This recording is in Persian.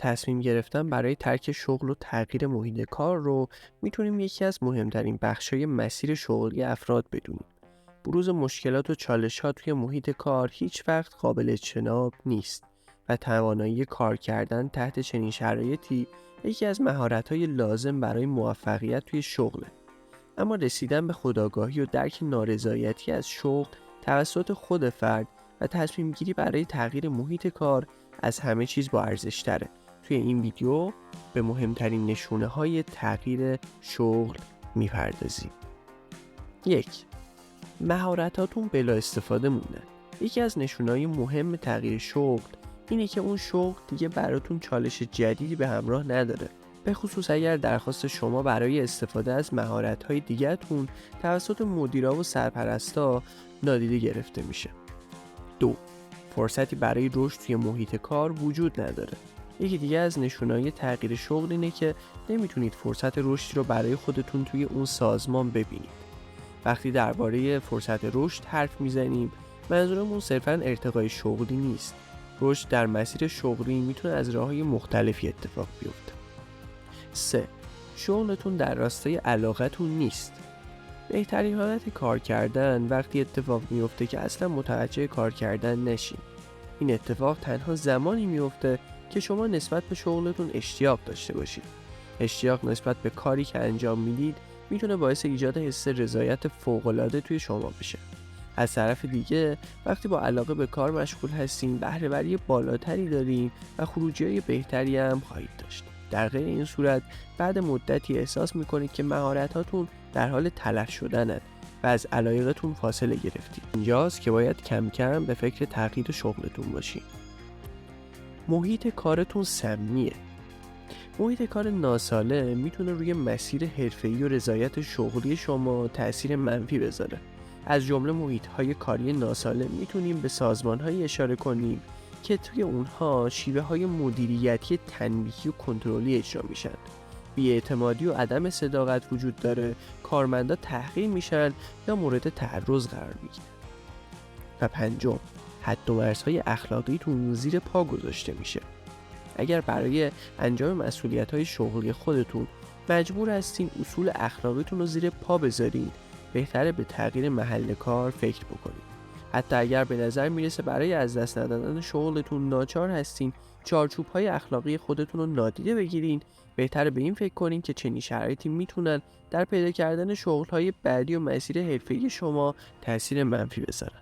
تصمیم گرفتن برای ترک شغل و تغییر محیط کار رو میتونیم یکی از مهمترین بخشای مسیر شغلی افراد بدونیم. بروز مشکلات و چالش‌ها توی محیط کار هیچ وقت قابل اجتناب نیست و توانایی کار کردن تحت چنین شرایطی یکی از مهارت‌های لازم برای موفقیت توی شغله. اما رسیدن به خودآگاهی و درک نارضایتی از شغل توسط خود فرد و تصمیم گیری برای تغییر محیط کار از همه چیز با ارزش تره. توی این ویدیو به مهمترین نشونه های تغییر شغل میپردازیم. 1. مهارتاتون بلا استفاده موندن. یکی از نشونه‌های مهم تغییر شغل اینه که اون شغل دیگه براتون چالش جدیدی به همراه نداره، به خصوص اگر درخواست شما برای استفاده از مهارت‌های دیگه‌تون توسط مدیرا و سرپرستا نادیده گرفته میشه. 2. فرصتی برای رشد توی محیط کار وجود نداره. یکی دیگه از نشونه‌های تغییر شغل اینه که نمیتونید فرصت رشدی رو برای خودتون توی اون سازمان ببینید. وقتی درباره فرصت رشد حرف میزنیم، منظورمون صرفاً ارتقای شغلی نیست. رشد در مسیر شغلی میتونه از راه‌های مختلفی اتفاق بیفته. 3. شغلتون در راستای علاقتون نیست. بهترین حالت کار کردن وقتی اتفاق میفته که اصلا متوجه کار کردن نشین. این اتفاق تنها زمانی میفته که شما نسبت به شغلتون اشتیاق داشته باشید. اشتیاق نسبت به کاری که انجام میدید میتونه باعث ایجاد حس رضایت فوق‌العاده توی شما بشه. از طرف دیگه وقتی با علاقه به کار مشغول هستین، بهره‌وری بالاتری دارین و خروجی‌های بهتری هم خواهید داشت. در غیر این صورت بعد مدتی احساس میکنید که مهارتاتون در حال تلف شدنن و از علایقتون فاصله گرفتید. اینجاست که باید کم کم به فکر تغییر شغلتون باشین. محیط کارتون سمیه. محیط کار ناسالم میتونه روی مسیر حرفه‌ای و رضایت شغلی شما تأثیر منفی بذاره. از جمله محیط‌های کاری ناسالم میتونیم به سازمان‌هایی اشاره کنیم که توی اونها شیوه‌های مدیریتی تنبیهی و کنترلی اجرا میشن. بی‌اعتمادی و عدم صداقت وجود داره، کارمندا تحقیر میشن یا مورد تعرض قرار میگیرن. و 5. حد و مرزهای اخلاقیتون زیر پا گذاشته میشه. اگر برای انجام مسئولیت‌های شغلی خودتون مجبور هستین اصول اخلاقیتون رو زیر پا بذارین، بهتره به تغییر محل کار فکر بکنید. حتی اگر به نظر میرسه برای از دست ندادن شغلتون ناچار هستین چارچوب‌های اخلاقی خودتون رو نادیده بگیرین، بهتره به این فکر کنین که چنین شرایطی میتونن در پیدا کردن شغل‌های بعدی و مسیر حرفه‌ای شما تأثیر منفی بذارن.